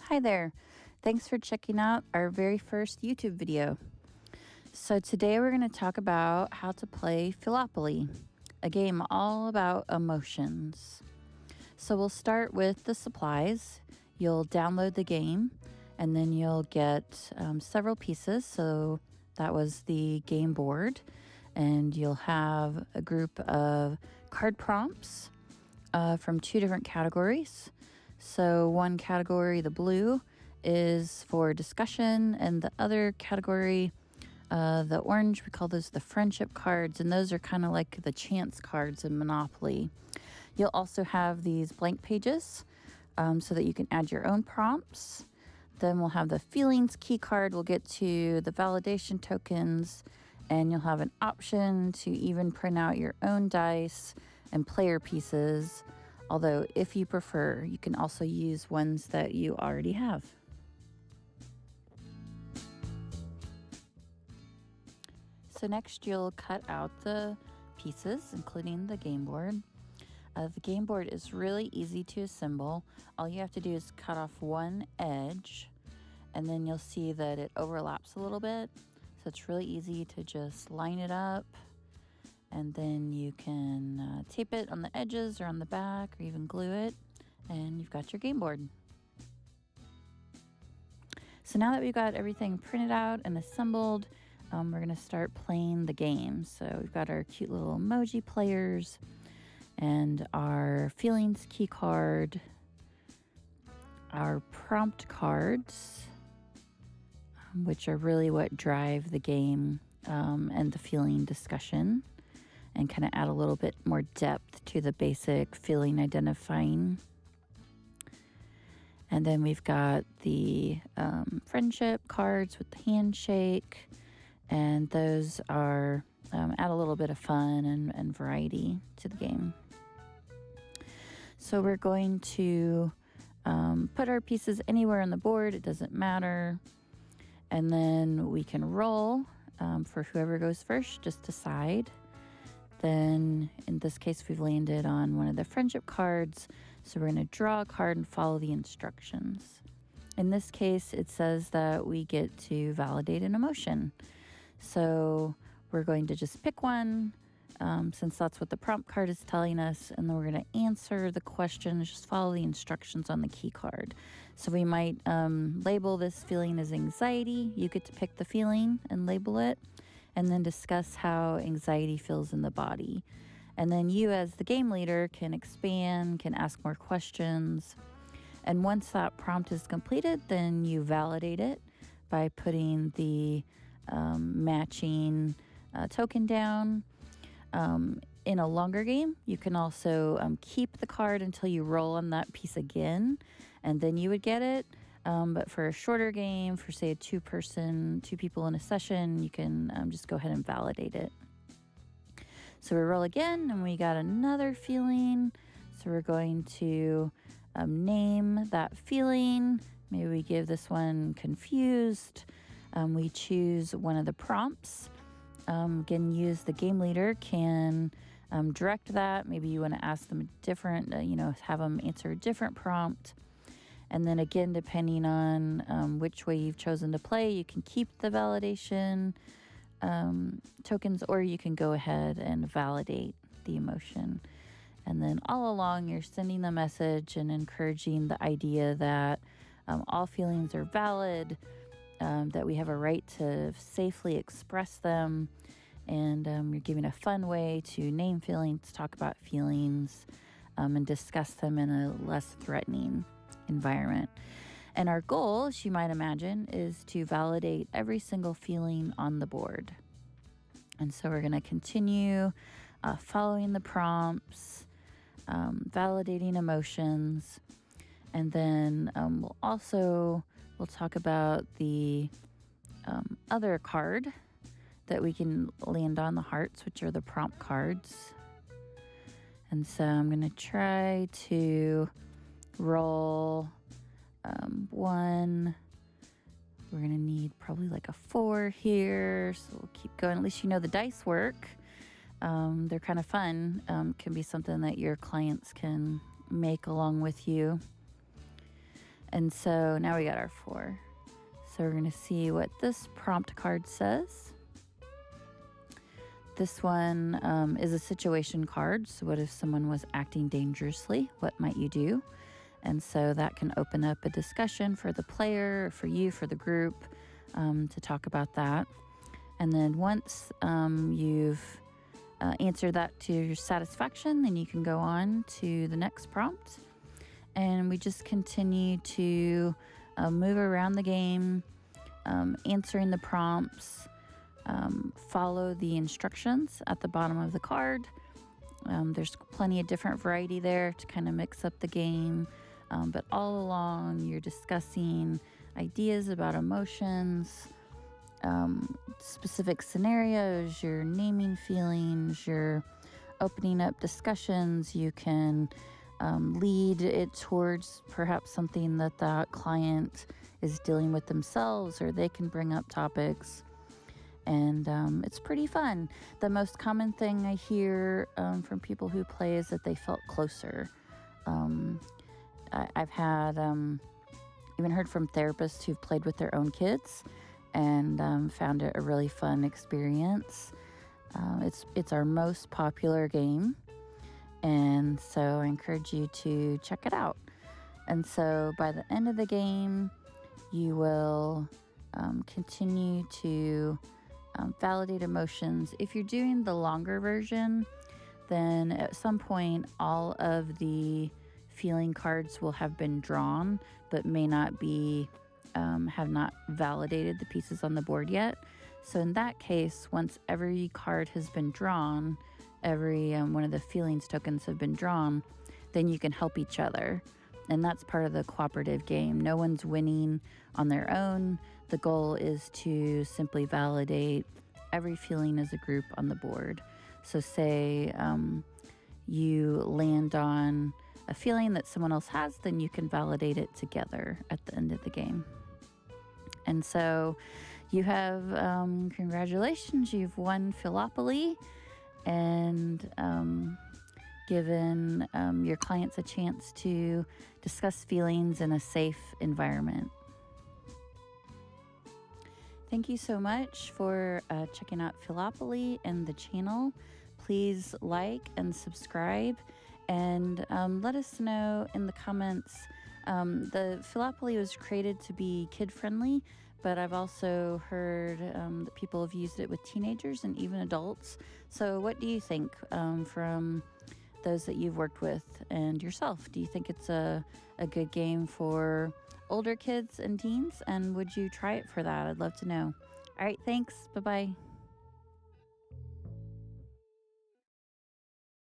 Hi there. Thanks for checking out our very first YouTube video. So today we're going to talk about how to play Philopoly, a game all about emotions. So we'll start with the supplies. You'll download the game and then you'll get several pieces. So that was the game board, and you'll have a group of card prompts from two different categories. So one category, the blue, is for discussion, and the other category, the orange, we call those the friendship cards, and those are kind of like the chance cards in Monopoly. You'll also have these blank pages so that you can add your own prompts. Then we'll have the feelings key card. We'll get to the validation tokens, and you'll have an option to even print out your own dice and player pieces. Although, if you prefer, you can also use ones that you already have. So next, you'll cut out the pieces, including the game board. The game board is really easy to assemble. All you have to do is cut off one edge, and then you'll see that it overlaps a little bit. So it's really easy to just line it up. And then you can tape it on the edges or on the back, or even glue it, and you've got your game board. So now that we've got everything printed out and assembled, we're going to start playing the game. So we've got our cute little emoji players and our feelings key card, our prompt cards, which are really what drive the game and the feeling discussion, and kind of add a little bit more depth to the basic feeling identifying. And then we've got the friendship cards with the handshake, and those are add a little bit of fun and variety to the game. So we're going to put our pieces anywhere on the board, it doesn't matter. And then we can roll for whoever goes first, just decide. Then, in this case, we've landed on one of the friendship cards, so we're going to draw a card and follow the instructions. In this case, it says that we get to validate an emotion. So we're going to just pick one, since that's what the prompt card is telling us, and then we're going to answer the questions, just follow the instructions on the key card. So we might label this feeling as anxiety. You get to pick the feeling and label it, and then discuss how anxiety feels in the body. And then you, as the game leader, can expand, can ask more questions. And once that prompt is completed, then you validate it by putting the matching token down. In a longer game, you can also keep the card until you roll on that piece again, and then you would get it. But for a shorter game, for say two people in a session, you can just go ahead and validate it. So we roll again, and we got another feeling. So we're going to name that feeling. Maybe we give this one confused. We choose one of the prompts. Again, the game leader can direct that. Maybe you want to ask them a different, have them answer a different prompt. And then again, depending on which way you've chosen to play, you can keep the validation tokens, or you can go ahead and validate the emotion. And then all along, you're sending the message and encouraging the idea that all feelings are valid, that we have a right to safely express them, and you're giving a fun way to name feelings, talk about feelings, and discuss them in a less threatening environment. And our goal, as you might imagine, is to validate every single feeling on the board. And so we're going to continue following the prompts, validating emotions, and then we'll talk about the other card that we can land on, the hearts, which are the prompt cards. And so I'm going to try to roll one. We're going to need probably like a 4 here, so we'll keep going. At least you know the dice work. They're kind of fun. Can be something that your clients can make along with you. And so now we got our 4. So we're going to see what this prompt card says. This one is a situation card. So what if someone was acting dangerously? What might you do? And so that can open up a discussion for the player, for you, for the group, to talk about that. And then once you've answered that to your satisfaction, then you can go on to the next prompt. And we just continue to move around the game, answering the prompts, follow the instructions at the bottom of the card. There's plenty of different variety there to kind of mix up the game. But all along, you're discussing ideas about emotions, specific scenarios, you're naming feelings, you're opening up discussions. You can lead it towards perhaps something that the client is dealing with themselves, or they can bring up topics. And it's pretty fun. The most common thing I hear from people who play is that they felt closer. I've had even heard from therapists who've played with their own kids and found it a really fun experience. It's our most popular game, and so I encourage you to check it out. And so by the end of the game, you will continue to validate emotions. If you're doing the longer version, then at some point all of the feeling cards will have been drawn, but may not be have not validated the pieces on the board yet. So in that case, once every card has been drawn, every one of the feelings tokens have been drawn, then you can help each other. And that's part of the cooperative game. No one's winning on their own. The goal is to simply validate every feeling as a group on the board. So say you land on a feeling that someone else has, then you can validate it together at the end of the game. And so you have, congratulations, you've won Philopoly and given your clients a chance to discuss feelings in a safe environment. Thank you so much for checking out Philopoly and the channel. Please like and subscribe, and let us know in the comments. The Philopoly was created to be kid-friendly, but I've also heard that people have used it with teenagers and even adults. So what do you think from those that you've worked with and yourself? Do you think it's a good game for older kids and teens? And would you try it for that? I'd love to know. All right, thanks. Bye-bye.